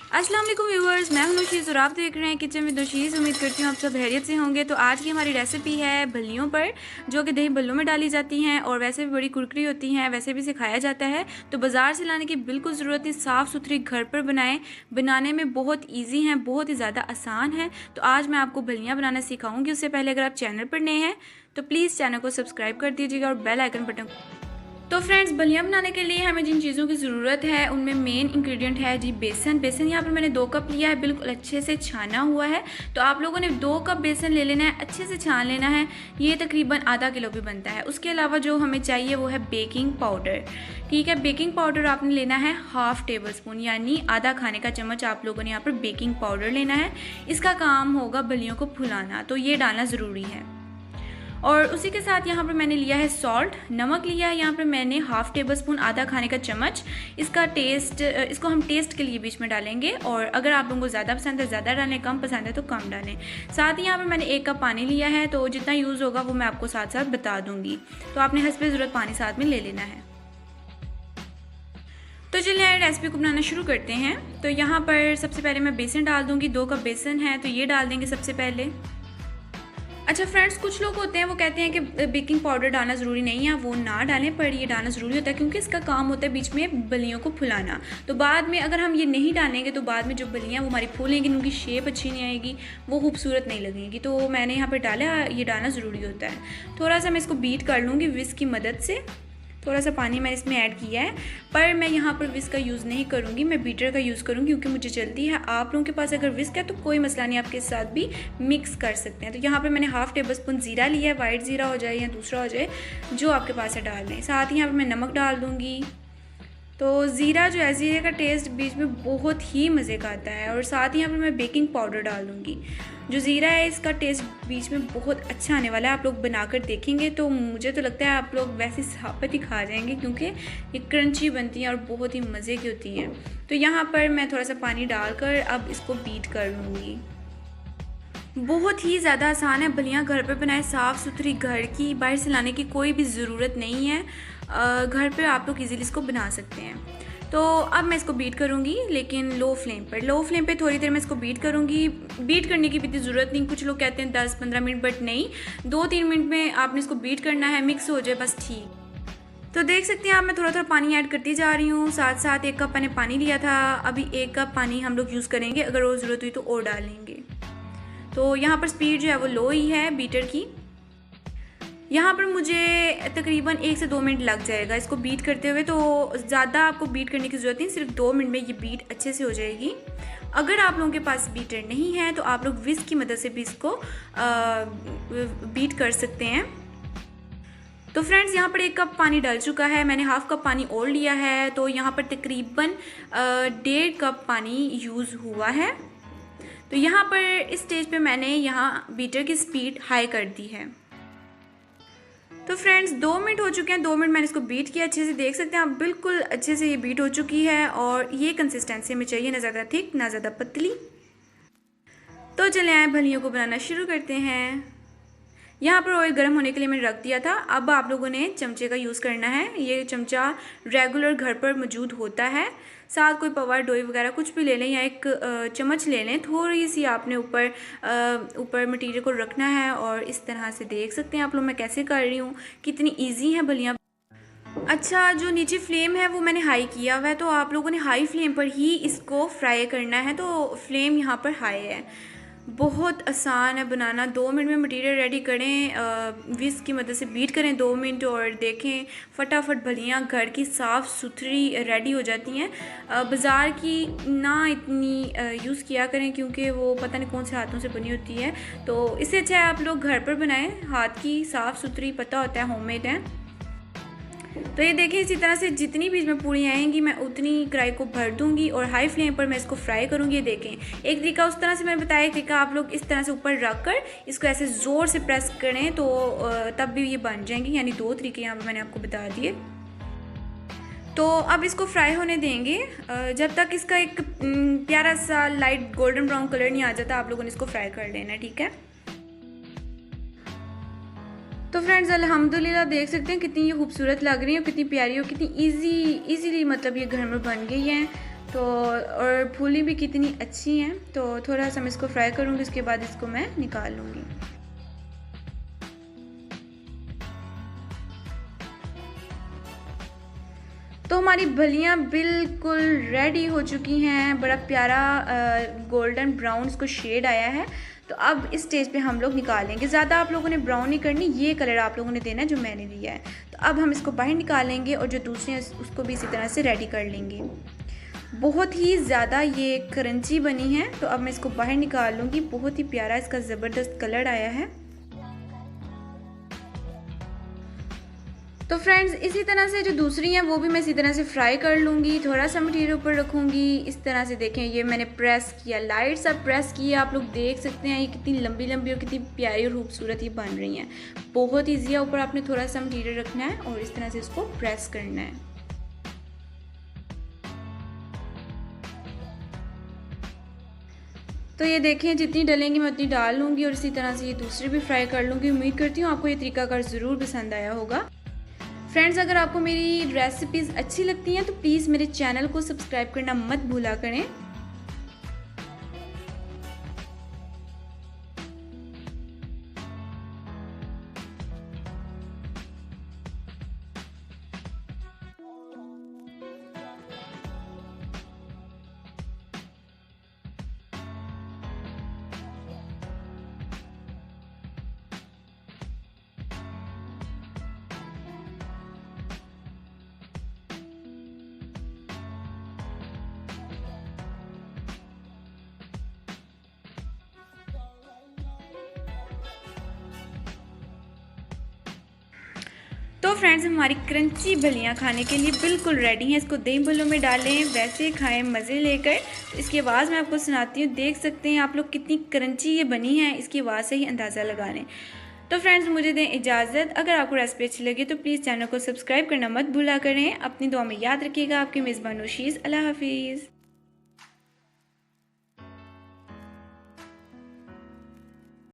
अस्सलाम वालेकुम व्यूअर्स, मैं हूं नौशीज़ और आप देख रहे हैं किचन विद नौशीज़। उम्मीद करती हूँ आप सब खैरियत से होंगे। तो आज की हमारी रेसिपी है भल्लियों पर, जो कि दही भल्लों में डाली जाती हैं और वैसे भी बड़ी कुरकुरी होती हैं, वैसे भी सिखाया जाता है। तो बाज़ार से लाने की बिल्कुल ज़रूरत नहीं, साफ़ सुथरी घर पर बनाएं। बनाने में बहुत ईजी हैं, बहुत ही ज़्यादा आसान है। तो आज मैं आपको भल्लियाँ बनाना सिखाऊँगी। उससे पहले अगर आप चैनल पर नए हैं तो प्लीज़ चैनल को सब्सक्राइब कर दीजिएगा और बेल आइकन बटन। तो फ्रेंड्स, भलिया बनाने के लिए हमें जिन चीज़ों की ज़रूरत है उनमें मेन इंग्रेडिएंट है जी बेसन। बेसन यहाँ पर मैंने 2 कप लिया है, बिल्कुल अच्छे से छाना हुआ है। तो आप लोगों ने 2 कप बेसन ले लेना है, अच्छे से छान लेना है। ये तकरीबन आधा किलो भी बनता है। उसके अलावा जो हमें चाहिए वो है बेकिंग पाउडर। ठीक है, बेकिंग पाउडर आपने लेना है हाफ़ टेबल स्पून, यानी आधा खाने का चम्मच आप लोगों ने यहाँ पर बेकिंग पाउडर लेना है। इसका काम होगा भलियों को फुलाना, तो ये डालना ज़रूरी है। और उसी के साथ यहाँ पर मैंने लिया है सॉल्ट, नमक लिया है यहाँ पर मैंने हाफ़ टेबल स्पून, आधा खाने का चम्मच। इसको हम टेस्ट के लिए बीच में डालेंगे, और अगर आप लोगों को ज़्यादा पसंद है ज़्यादा डालें, कम पसंद है तो कम डालें। साथ ही यहाँ पर मैंने 1 कप पानी लिया है, तो जितना यूज़ होगा वो मैं आपको साथ साथ बता दूँगी। तो आपने हस्बे ज़रूरत पानी साथ में ले लेना है। तो चलिए रेसिपी को बनाना शुरू करते हैं। तो यहाँ पर सबसे पहले मैं बेसन डाल दूँगी। 2 कप बेसन है तो ये डाल देंगे सबसे पहले। अच्छा फ्रेंड्स, कुछ लोग होते हैं वो कहते हैं कि बेकिंग पाउडर डालना ज़रूरी नहीं है, वो ना डालें, पर ये डालना ज़रूरी होता है क्योंकि इसका काम होता है बीच में बलियों को फुलाना। तो बाद में अगर हम ये नहीं डालेंगे तो बाद में जो बलियाँ वो हमारी फूलेंगी, उनकी शेप अच्छी नहीं आएगी, वो खूबसूरत नहीं लगेगी। तो मैंने यहाँ पर डाला, ये डालना ज़रूरी होता है। थोड़ा सा मैं इसको बीट कर लूँगी विस्क की मदद से। थोड़ा सा पानी मैंने इसमें ऐड किया है, पर मैं यहाँ पर विस्क का यूज़ नहीं करूँगी, मैं बीटर का यूज़ करूँगी क्योंकि मुझे जल्दी है। आप लोगों के पास अगर विस्क है तो कोई मसला नहीं, आपके साथ भी मिक्स कर सकते हैं। तो यहाँ पर मैंने हाफ़ टेबल स्पून ज़ीरा लिया है, वाइट ज़ीरा हो जाए या दूसरा हो जाए, जो आपके पास है डाल दें। साथ ही यहाँ पर मैं नमक डाल दूँगी। तो ज़ीरा जो है, ज़ीरे का टेस्ट बीच में बहुत ही मज़े का आता है। और साथ ही यहाँ पर मैं बेकिंग पाउडर डाल दूँगी। जो ज़ीरा है इसका टेस्ट बीच में बहुत अच्छा आने वाला है। आप लोग बनाकर देखेंगे तो मुझे तो लगता है आप लोग वैसे साबुत ही खा जाएंगे, क्योंकि ये क्रंची बनती हैं और बहुत ही मज़े की होती हैं। तो यहाँ पर मैं थोड़ा सा पानी डालकर अब इसको बीट कर लूँगी। बहुत ही ज़्यादा आसान है, भलियाँ घर पर बनाएं, साफ़ सुथरी घर की, बाहर से लाने की कोई भी ज़रूरत नहीं है। घर पे आप लोग इजीली इसको बना सकते हैं। तो अब मैं इसको बीट करूँगी, लेकिन लो फ्लेम पे थोड़ी देर मैं इसको बीट करूँगी। बीट करने की भी इतनी ज़रूरत नहीं, कुछ लोग कहते हैं 10-15 मिनट, बट नहीं, 2-3 मिनट में आपने इसको बीट करना है, मिक्स हो जाए बस, ठीक। तो देख सकते हैं आप, मैं थोड़ा थोड़ा पानी ऐड करती जा रही हूँ। साथ साथ 1 कप मैंने पानी लिया था, अभी 1 कप पानी हम लोग यूज़ करेंगे, अगर और ज़रूरत हुई तो और डाल लेंगे। तो यहाँ पर स्पीड जो है वो लो ही है बीटर की। यहाँ पर मुझे तकरीबन 1 से 2 मिनट लग जाएगा इसको बीट करते हुए, तो ज़्यादा आपको बीट करने की ज़रूरत नहीं, सिर्फ 2 मिनट में ये बीट अच्छे से हो जाएगी। अगर आप लोगों के पास बीटर नहीं है तो आप लोग विस्क की मदद से भी इसको बीट कर सकते हैं। तो फ्रेंड्स, यहाँ पर 1 कप पानी डल चुका है, मैंने हाफ़ कप पानी और लिया है, तो यहाँ पर तकरीबन 1.5 कप पानी यूज़ हुआ है। तो यहाँ पर इस स्टेज पे मैंने यहाँ बीटर की स्पीड हाई कर दी है। तो फ्रेंड्स, 2 मिनट हो चुके हैं। 2 मिनट मैंने इसको बीट किया अच्छे से, देख सकते हैं आप, बिल्कुल अच्छे से ये बीट हो चुकी है। और ये कंसिस्टेंसी हमें चाहिए, ना ज़्यादा थिक ना ज़्यादा पतली। तो चले आए भलियों को बनाना शुरू करते हैं। यहाँ पर ऑयल गर्म होने के लिए मैंने रख दिया था। अब आप लोगों ने चमचे का यूज़ करना है। ये चमचा रेगुलर घर पर मौजूद होता है। साथ कोई पवा डोई वगैरह कुछ भी ले लें, या एक चम्मच ले लें। थोड़ी सी आपने ऊपर मटेरियल को रखना है, और इस तरह से देख सकते हैं आप लोग मैं कैसे कर रही हूँ, कितनी ईजी है भलियाँ। अच्छा, जो नीचे फ्लेम है वो मैंने हाई किया हुआ है, तो आप लोगों ने हाई फ्लेम पर ही इसको फ्राई करना है। तो फ्लेम यहाँ पर हाई है। बहुत आसान है बनाना। 2 मिनट में मटेरियल रेडी करें, विस्क की मदद से बीट करें 2 मिनट, और देखें फटाफट भलियाँ घर की साफ़ सुथरी रेडी हो जाती हैं। बाज़ार की ना इतनी यूज़ किया करें, क्योंकि वो पता नहीं कौन से हाथों से बनी होती है। तो इससे अच्छा है आप लोग घर पर बनाएं, हाथ की साफ़ सुथरी, पता होता है होममेड है। तो ये देखिए, इसी तरह से जितनी भी इसमें पूरी आएंगी मैं उतनी कढ़ाई को भर दूंगी, और हाई फ्लेम पर मैं इसको फ्राई करूंगी। ये देखें, एक तरीका उस तरह से मैंने बताया, एक तरीका आप लोग इस तरह से ऊपर रख कर इसको ऐसे ज़ोर से प्रेस करें तो तब भी ये बन जाएंगी। यानी 2 तरीके यहाँ पर मैंने आपको बता दिए। तो अब इसको फ्राई होने देंगे जब तक इसका एक प्यारा सा लाइट गोल्डन ब्राउन कलर नहीं आ जाता। आप लोगों ने इसको फ्राई कर लेना, ठीक है। तो फ्रेंड्स, अल्हम्दुलिल्लाह देख सकते हैं कितनी ये खूबसूरत लग रही है, कितनी प्यारी और कितनी इजीली मतलब ये घर में बन गई है। तो और फूली भी कितनी अच्छी हैं। तो थोड़ा सा मैं इसको फ्राई करूँगी, उसके बाद इसको मैं निकाल लूँगी। तो हमारी बलियाँ बिल्कुल रेडी हो चुकी हैं, बड़ा प्यारा गोल्डन ब्राउन इसको शेड आया है। तो अब इस स्टेज पे हम लोग निकालेंगे। ज़्यादा आप लोगों ने ब्राउन नहीं करनी, ये कलर आप लोगों ने देना है जो मैंने दिया है। तो अब हम इसको बाहर निकालेंगे और जो दूसरे हैं उसको भी इसी तरह से रेडी कर लेंगे। बहुत ही ज़्यादा ये क्रंची बनी है। तो अब मैं इसको बाहर निकाल लूँगी। बहुत ही प्यारा इसका ज़बरदस्त कलर आया है। तो फ्रेंड्स इसी तरह से जो दूसरी हैं वो भी मैं इसी तरह से फ्राई कर लूँगी। थोड़ा सा मटीरियल ऊपर रखूँगी। इस तरह से देखें, ये मैंने प्रेस किया, लाइट सा प्रेस किया। आप लोग देख सकते हैं ये कितनी लंबी लंबी और कितनी प्यारी और खूबसूरत ये बन रही हैं। बहुत ईजी है। ऊपर आपने थोड़ा सा मटीरियल रखना है और इस तरह से इसको प्रेस करना है। तो ये देखें, जितनी डलेंगी मैं उतनी डाल लूँगी और इसी तरह से ये दूसरी भी फ्राई कर लूँगी। उम्मीद करती हूँ आपको ये तरीकाकार ज़रूर पसंद आया होगा। फ्रेंड्स अगर आपको मेरी रेसिपीज़ अच्छी लगती हैं तो प्लीज़ मेरे चैनल को सब्सक्राइब करना मत भूला करें। तो फ्रेंड्स हमारी क्रंची बलियाँ खाने के लिए बिल्कुल रेडी हैं। इसको दही बल्लों में डालें, वैसे खाएं मज़े लेकर। तो इसकी आवाज़ मैं आपको सुनाती हूँ। देख सकते हैं आप लोग कितनी क्रंची ये बनी है, इसकी आवाज़ से ही अंदाज़ा लगा लें। तो फ्रेंड्स मुझे दें इजाज़त। अगर आपको रेसिपी अच्छी लगी तो प्लीज़ चैनल को सब्सक्राइब करना मत भूला करें। अपनी दुआ में याद रखिएगा। आपकी मेज़बान नौशीज़। अल्लाह हाफिज़।